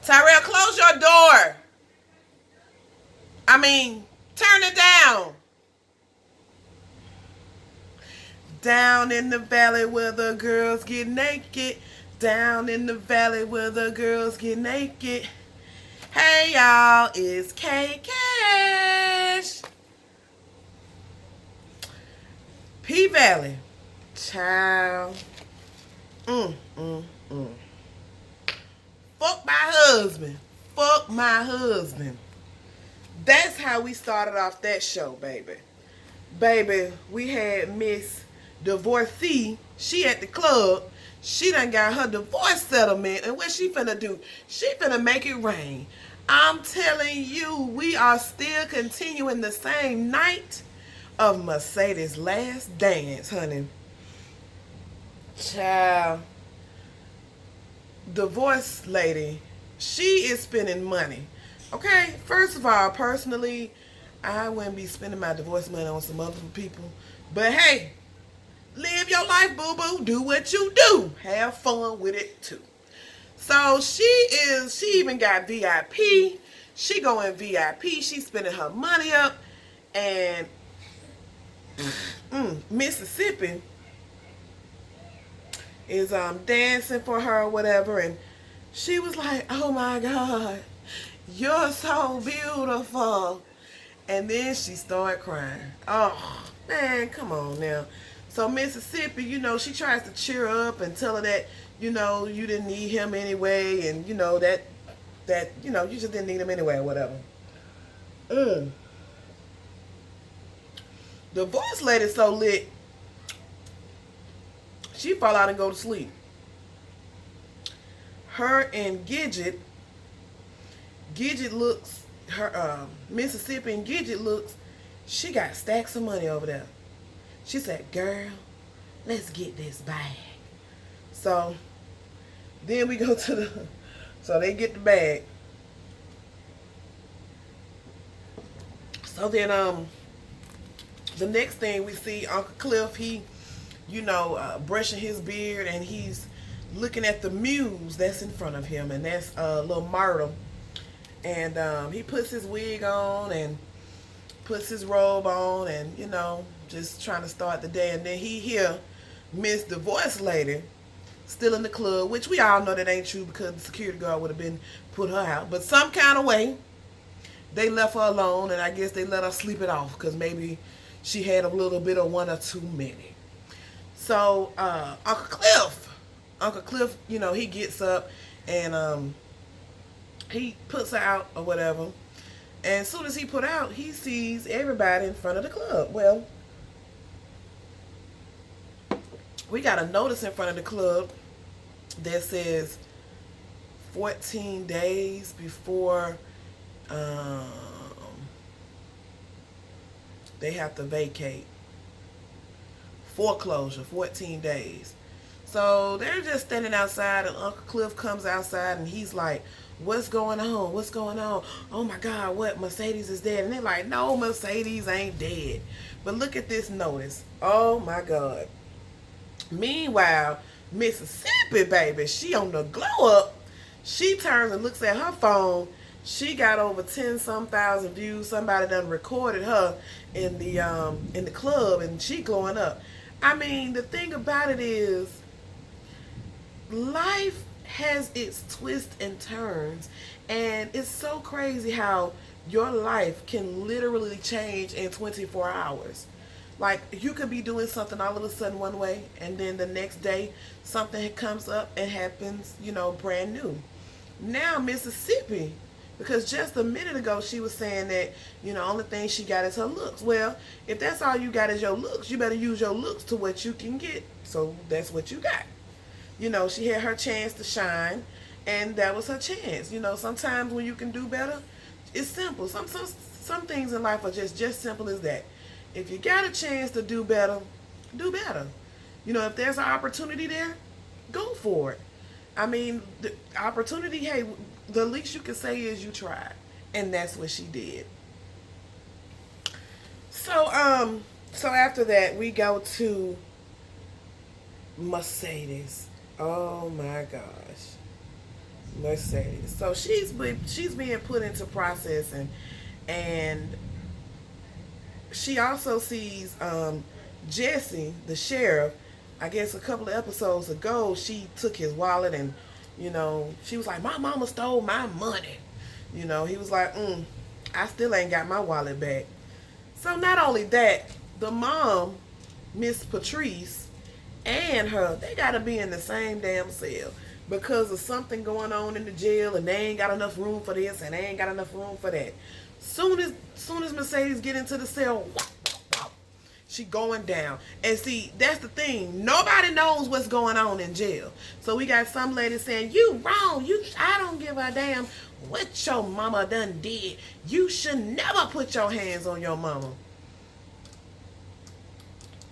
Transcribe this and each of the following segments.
Tyrell, close your door. I mean, turn it down. Down in the valley where the girls get naked. Down in the valley where the girls get naked. Hey y'all, it's K Cash. P Valley. Child. Mm, mm, mm. Fuck my husband. Fuck my husband. That's how we started off that show, baby. Baby, we had Miss Divorcee. She at the club. She done got her divorce settlement. And what she finna do? She finna make it rain. I'm telling you, we are still continuing the same night of Mercedes' last dance, honey. Child. Divorce lady, she is spending money. Okay, first of all, personally, I wouldn't be spending my divorce money on some other people. But hey, live your life, boo-boo. Do what you do. Have fun with it too. So she even got VIP. She going VIP. She spending her money up. And Mississippi is dancing for her or whatever, and she was like, oh my God, you're so beautiful. And then she started crying. Oh man, come on now. So Mississippi, she tries to cheer her up and tell her that, you didn't need him anyway, and that you just didn't need him anyway or whatever. The voice lady's so lit, she fall out and go to sleep. Her and Gidget looks, her Mississippi and Gidget looks, she got stacks of money over there. She said, girl, let's get this bag. So then we go to so they get the bag. So then the next thing we see, Uncle Cliff, he brushing his beard, and he's looking at the muse that's in front of him, and that's little Myrtle. And he puts his wig on and puts his robe on, and just trying to start the day. And then he hear Miss Divorce Lady still in the club, which we all know that ain't true because the security guard would have been put her out. But some kind of way, they left her alone, and I guess they let her sleep it off because maybe she had a little bit of one or too many. So Uncle Cliff, he gets up and he puts her out or whatever. And as soon as he put out, he sees everybody in front of the club. Well, we got a notice in front of the club that says 14 days before they have to vacate. Foreclosure, 14 days. So they're just standing outside, and Uncle Cliff comes outside, and he's like, what's going on? What's going on? Oh my God, what? Mercedes is dead. And they're like, no, Mercedes ain't dead. But look at this notice. Oh my God. Meanwhile, Mississippi, baby, she on the glow up. She turns and looks at her phone. She got over 10-some thousand views. Somebody done recorded her in the club, and she glowing up. I mean, the thing about it is, life has its twists and turns, and it's so crazy how your life can literally change in 24 hours. Like, you could be doing something all of a sudden one way, and then the next day something comes up and happens, brand new. Now Mississippi, because just a minute ago she was saying that, only thing she got is her looks. Well, if that's all you got is your looks, you better use your looks to what you can get. So that's what you got. She had her chance to shine, and that was her chance. Sometimes when you can do better, it's simple. Some things in life are just simple as that. If you got a chance to do better, do better. If there's an opportunity there, go for it. I mean, the opportunity, hey, the least you can say is you tried. And that's what she did. So after that, we go to Mercedes. Oh my gosh. Mercedes. So she's being put into processing, and she also sees Jesse, the sheriff. I guess a couple of episodes ago, she took his wallet and, she was like, "My mama stole my money." He was like, "I still ain't got my wallet back." So not only that, the mom, Miss Patrice, and her, they gotta be in the same damn cell because of something going on in the jail, and they ain't got enough room for this and they ain't got enough room for that. Soon as Mercedes get into the cell, she going down. And see, that's the thing. Nobody knows what's going on in jail. So we got some lady saying, "You wrong. I don't give a damn what your mama done did. You should never put your hands on your mama."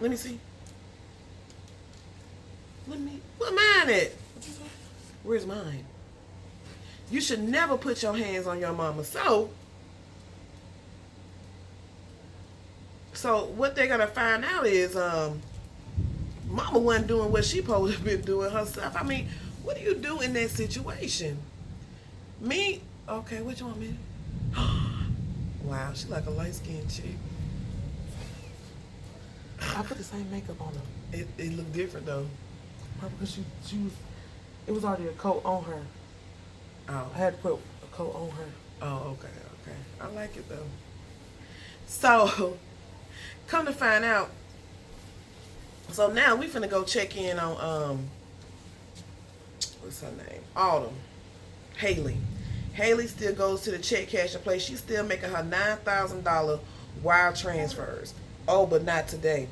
Let me see. What mine at? Where's mine? You should never put your hands on your mama. So what they're gonna find out is mama wasn't doing what she supposed to be doing herself. I mean, what do you do in that situation? Me? Okay, what you want me? Wow, she like a light-skinned chick. I put the same makeup on her. It looked different though. Probably because she was, it was already a coat on her. Oh. I had to put a coat on her. Oh, okay. I like it though. So, come to find out. So now we finna go check in on what's her name? Autumn. Haley. Haley still goes to the check cashing place. She's still making her $9,000 wire transfers. Oh, but not today.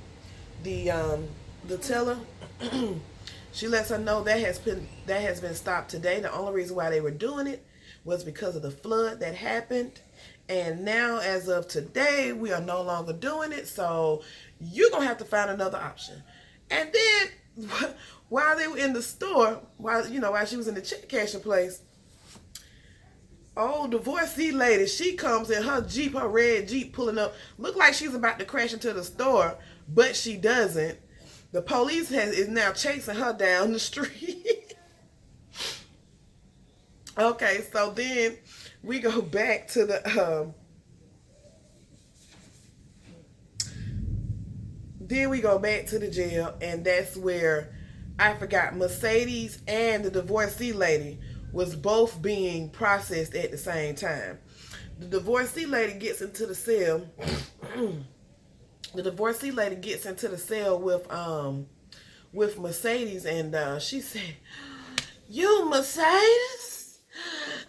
The teller, she lets her know that has been stopped today. The only reason why they were doing it was because of the flood that happened. And now, as of today, we are no longer doing it. So you're going to have to find another option. And then while they were in the store, while she was in the check cashing place, divorcee lady, she comes in her Jeep, her red Jeep pulling up. Look like she's about to crash into the store, but she doesn't. The police is now chasing her down the street. Okay, so then we go back to the jail, and that's where I forgot Mercedes and the divorcee lady was both being processed at the same time. The divorcee lady gets into the cell. The divorcee lady gets into the cell with Mercedes, and she said, "You Mercedes?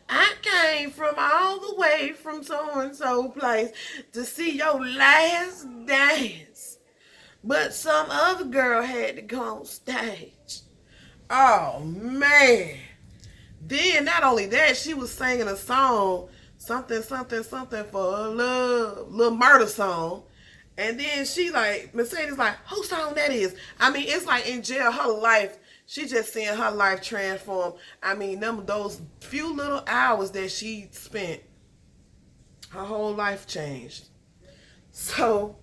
I came from all the way from so-and-so place to see your last dance. But some other girl had to go on stage." Oh, man. Then, not only that, she was singing a song, something for love, little murder song. And then Mercedes like, whose song that is? I mean, it's like in jail, her life, she just seeing her life transform. I mean, those few little hours that she spent, her whole life changed. So,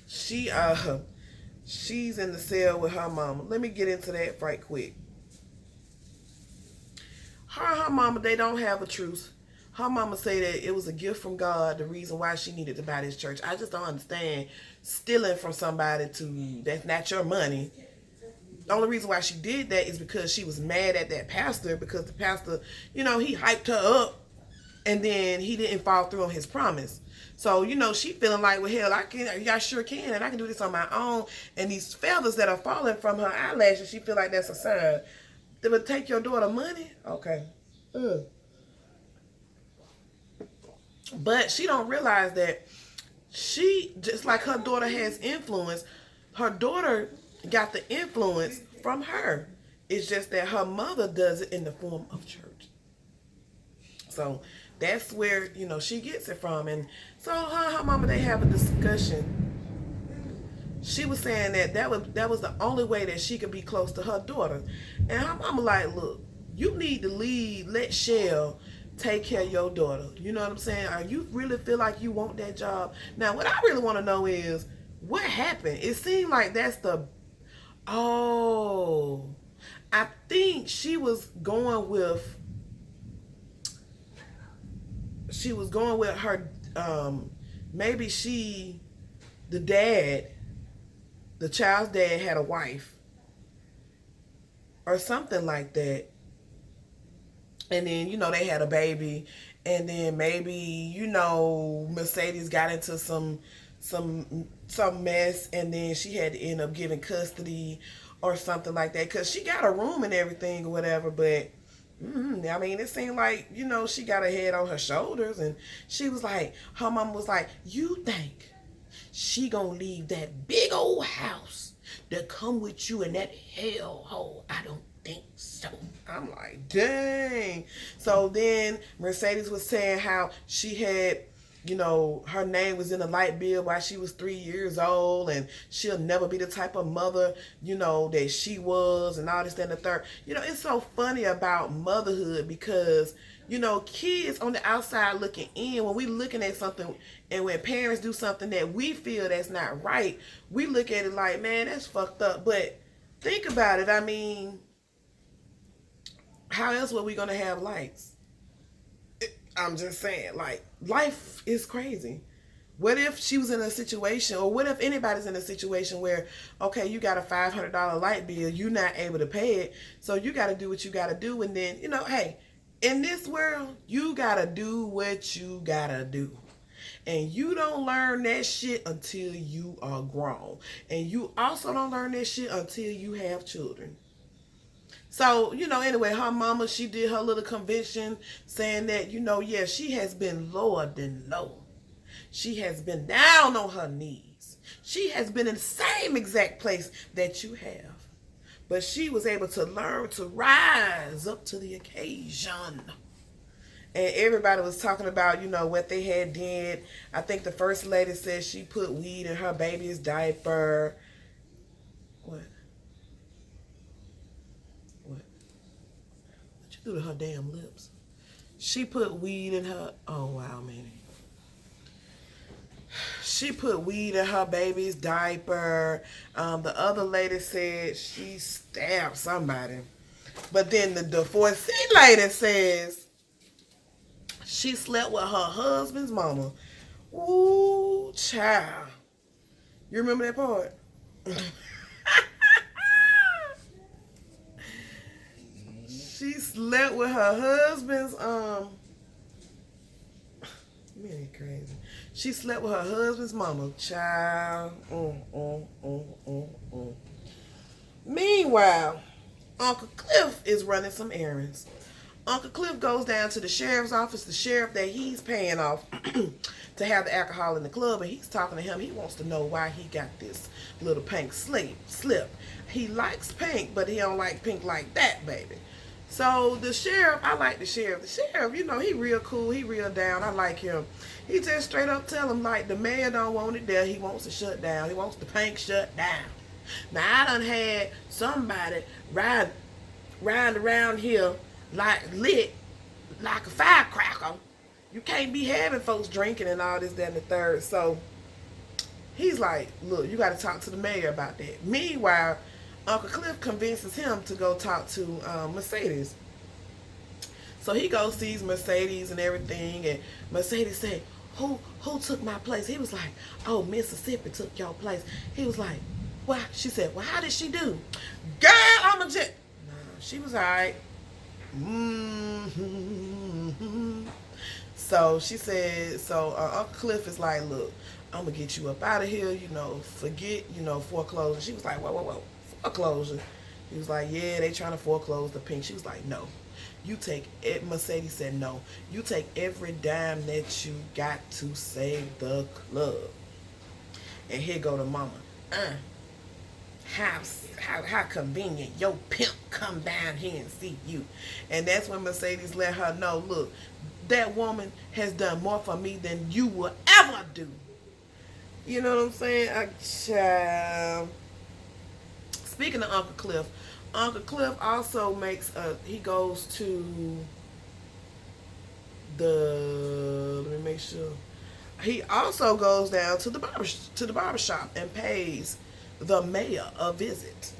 she's in the cell with her mama. Let me get into that right quick. Her and her mama, they don't have a truce. Her mama say that it was a gift from God, the reason why she needed to buy this church. I just don't understand stealing from somebody that's not your money. The only reason why she did that is because she was mad at that pastor, because the pastor, he hyped her up, and then he didn't follow through on his promise. So, she feeling like, well, hell, I sure can, and I can do this on my own. And these feathers that are falling from her eyelashes, she feel like that's a sign. They would take your daughter money? Okay. Ugh. But she don't realize that she, just like her daughter has influence, her daughter got the influence from her. It's just that her mother does it in the form of church. So that's where, she gets it from. And so her mama, they have a discussion. She was saying that was the only way that she could be close to her daughter. And her mama like, look, you need to let Shell take care of your daughter. You know what I'm saying? Are you really feel like you want that job? Now, what I really want to know is, what happened? It seemed like that's I think she was going with her, maybe the dad, the child's dad had a wife or something like that. And then, they had a baby. And then maybe, Mercedes got into some mess, and then she had to end up giving custody or something like that, because she got a room and everything or whatever. But I mean, it seemed like, she got her head on her shoulders, and she was like, her mom was like, you think she gonna leave that big old house to come with you in that hellhole? I don't think so. I'm like, dang. So then Mercedes was saying how she had, her name was in the light bill while she was 3 years old, and she'll never be the type of mother, that she was, and all this, that, and the third. It's so funny about motherhood, because, kids on the outside looking in, when we looking at something, and when parents do something that we feel that's not right, we look at it like, man, that's fucked up. But think about it. I mean, how else were we going to have lights? I'm just saying, like, life is crazy. What if she was in a situation, or what if anybody's in a situation where, okay, you got a $500 light bill, you're not able to pay it, so you got to do what you got to do, and then, hey, in this world, you got to do what you got to do. And you don't learn that shit until you are grown. And you also don't learn that shit until you have children. So, anyway, her mama, she did her little convention saying that, yeah, she has been lower than low. She has been down on her knees. She has been in the same exact place that you have. But she was able to learn to rise up to the occasion. And everybody was talking about, what they had did. I think the first lady said she put weed in her baby's diaper. What? Through her damn lips. She put weed in her. Oh wow, man. She put weed in her baby's diaper. The other lady said she stabbed somebody. But then the 4C lady says she slept with her husband's mama. Ooh, child. You remember that part? She slept with her husband's, man, crazy. She slept with her husband's mama. Child. Meanwhile, Uncle Cliff is running some errands. Uncle Cliff goes down to the sheriff's office, the sheriff that he's paying off to have the alcohol in the club, and he's talking to him. He wants to know why he got this little pink slip. He likes pink, but he don't like pink like that, baby. So the sheriff, I like the sheriff. The sheriff, he real cool. He real down. I like him. He just straight up tell him, like, the mayor don't want it there. He wants it shut down. He wants the paint shut down. Now, I done had somebody riding around here like lit like a firecracker. You can't be having folks drinking and all this, that, and the third. So he's like, look, you got to talk to the mayor about that. Meanwhile, Uncle Cliff convinces him to go talk to Mercedes. So he goes, sees Mercedes and everything, and Mercedes said, who took my place? He was like, oh, Mississippi took your place. He was like, what? She said, well, how did she do? Girl, I'm a jet. Nah, she was all right. So she said, Uncle Cliff is like, look, I'm going to get you up out of here, forget, foreclosure. She was like, whoa. Foreclosure. He was like, yeah, they trying to foreclose the pink. She was like, no. You take it. Mercedes said, no. You take every dime that you got to save the club. And here go the mama. How convenient. Your pimp come down here and see you. And that's when Mercedes let her know, look, that woman has done more for me than you will ever do. You know what I'm saying? Child. Speaking of Uncle Cliff also he goes to let me make sure. He also goes down to the barber shop and pays the mayor a visit.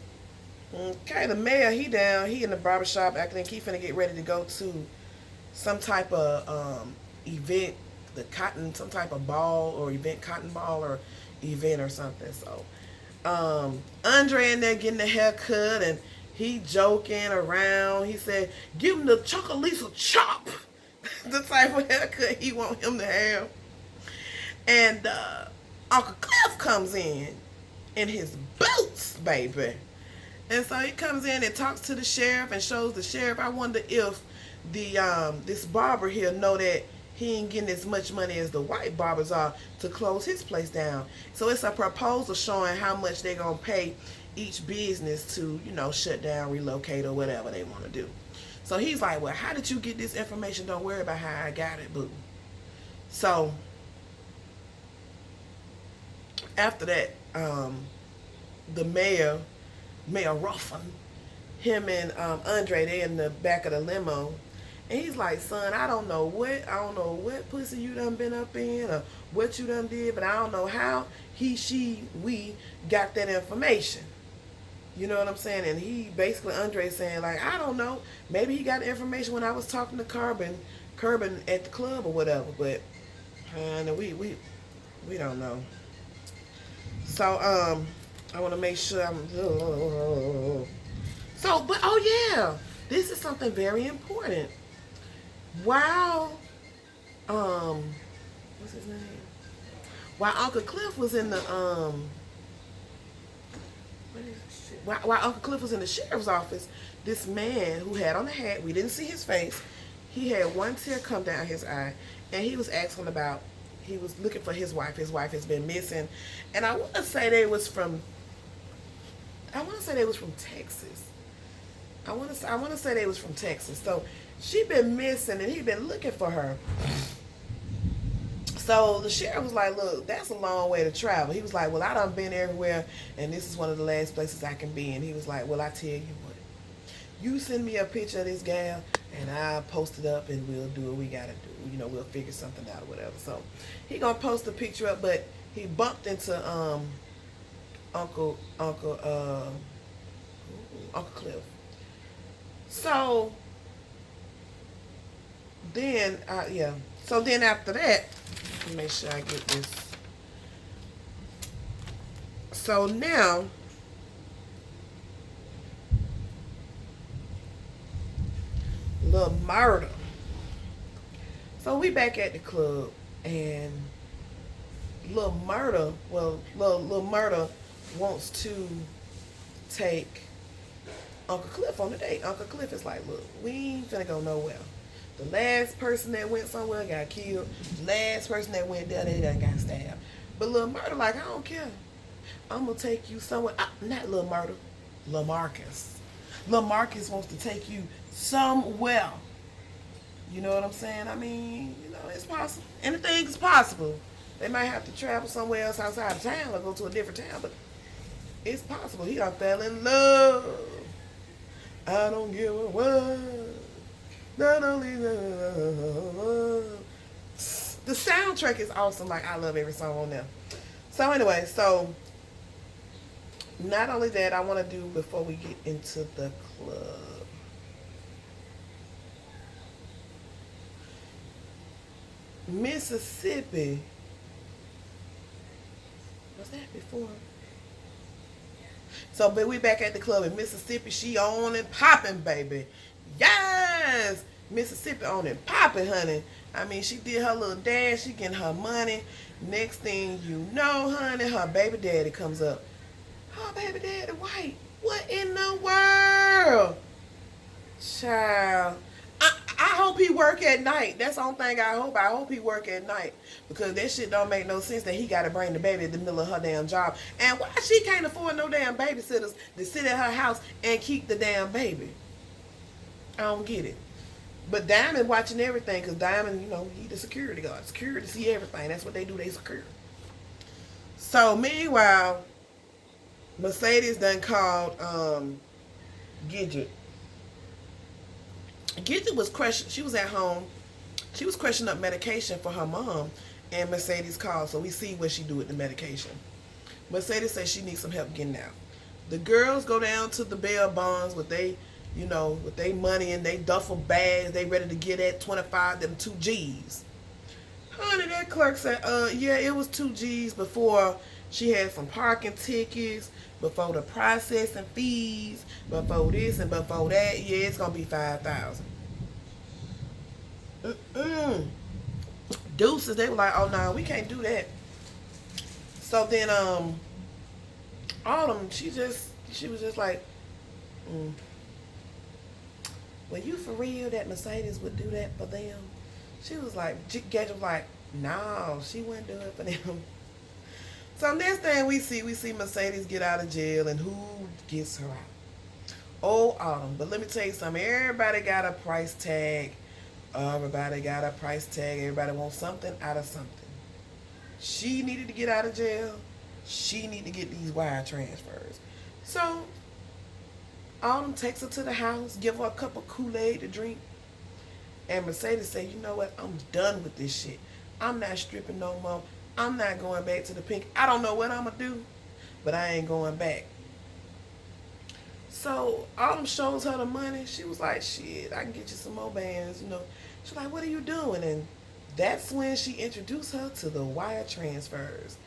Okay, the mayor, he in the barbershop acting like he finna get ready to go to some type of event, some type of ball or event, cotton ball or event or something. So Andre in there getting a haircut and he joking around. He said, give him the Chocolisa chop. The type of haircut he want him to have. And Uncle Cliff comes in his boots, baby. And so he comes in and talks to the sheriff and shows the sheriff. I wonder if the this barber here know that he ain't getting as much money as the white barbers are to close his place down. So it's a proposal showing how much they're gonna pay each business to, shut down, relocate, or whatever they want to do. So he's like, well, how did you get this information? Don't worry about how I got it, boo. So after that, the mayor Ruffin, him and Andre, they in the back of the limo. And he's like, son, I don't know what pussy you done been up in or what you done did, but I don't know how we got that information. You know what I'm saying? And he basically, Andre saying like, I don't know. Maybe he got the information when I was talking to Corbin at the club or whatever, but we don't know. So I want to make sure I'm. So, but oh yeah, this is something very important. While what's his name? While Uncle Cliff was in the while Uncle Cliff was in the sheriff's office, this man who had on a hat, we didn't see his face. He had one tear come down his eye, and he was asking about. He was looking for his wife. His wife has been missing, and I want to say they was from Texas. I want to say they was from Texas. So she been missing, and he been looking for her. So the sheriff was like, look, that's a long way to travel. He was like, well, I done been everywhere, and this is one of the last places I can be. And he was like, well, I tell you what, you send me a picture of this gal, and I'll post it up, and we'll do what we gotta do. We'll figure something out or whatever. So he gonna post the picture up, but he bumped into Uncle Cliff. So then So then after that, let me make sure I get this. So now Lil Murder. So we back at the club, and Lil Murder wants to take Uncle Cliff on a date. Uncle Cliff is like, look, we ain't finna go nowhere. The last person that went somewhere got killed. The last person that went there, they done got stabbed. But Lil Murder like, I don't care. I'm gonna take you somewhere. Not Lil Murder, Lil Marcus. Lil Marcus wants to take you somewhere. You know what I'm saying? I mean, it's possible. Anything is possible. They might have to travel somewhere else outside of town or go to a different town, but it's possible. He done fell in love. I don't give a what. Not only love. The soundtrack is awesome. Like, I love every song on there. So anyway, not only that, I want to do before we get into the club. Mississippi. Was that before? So, but we back at the club in Mississippi. She on and popping, baby. Yes! Mississippi on and popping, honey. I mean, she did her little dance. She getting her money. Next thing you know, honey, her baby daddy comes up. Her baby daddy white. What in the world? Child. I hope he work at night. That's the only thing I hope. I hope he work at night. Because that shit don't make no sense that he got to bring the baby in the middle of her damn job. And why she can't afford no damn babysitters to sit at her house and keep the damn baby? I don't get it. But Diamond watching everything, because Diamond, he the security guard. Security see everything. That's what they do. They secure. So, meanwhile, Mercedes done called Gidget. Gidget was crushing. She was at home. She was crushing up medication for her mom, and Mercedes called. So we see what she do with the medication. Mercedes says she needs some help getting out. The girls go down to the bail bonds with with they money and they duffel bags. They ready to get at 25 them 2 G's. Honey, that clerk said, yeah, it was 2 G's before she had some parking tickets, before the processing fees, before this and before that. Yeah, it's gonna be 5,000. Deuces, they were like, oh no, we can't do that. So then Autumn, she was just like, well, you for real that Mercedes would do that for them? She was like, Gadget was like, no, she wouldn't do it for them. So next thing we see Mercedes get out of jail, and who gets her out? Oh, Autumn. But let me tell you something. Everybody got a price tag. Everybody got a price tag. Everybody wants something out of something. She needed to get out of jail. She need to get these wire transfers. So Autumn takes her to the house, give her a cup of Kool-Aid to drink. And Mercedes say, you know what? I'm done with this shit. I'm not stripping no more. I'm not going back to the pink. I don't know what I'm going to do, but I ain't going back. So Autumn shows her the money. She was like, shit, I can get you some more bands, She's like, what are you doing? And that's when she introduced her to the wire transfers.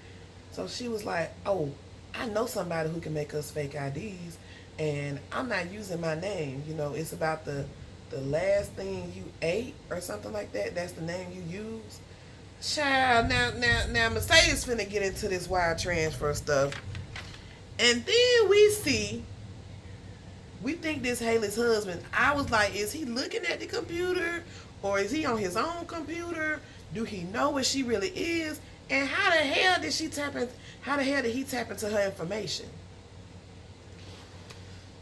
So she was like, oh, I know somebody who can make us fake IDs, and I'm not using my name. It's about the last thing you ate or something like that. That's the name you use. Child, now Mercedes finna get into this wire transfer stuff. And then we think this Haley's husband. I was like, is he looking at the computer? Or is he on his own computer? Do he know what she really is? And how the hell did he tap into her information?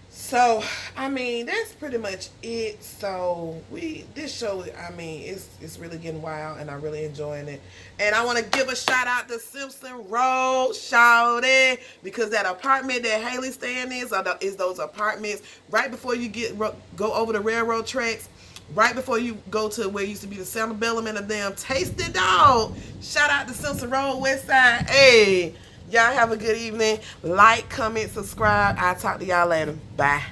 So, I mean, that's pretty much it. So, this show, I mean, it's really getting wild, and I'm really enjoying it. And I want to give a shout out to Simpson Road, shawty, because that apartment that Haley's staying in is those apartments right before you go over the railroad tracks, right before you go to where used to be the Cerebellum and the damn Tasty Dog. Shout out to Simpson Road, West Side. Hey. Y'all have a good evening. Like, comment, subscribe. I'll talk to y'all later. Bye.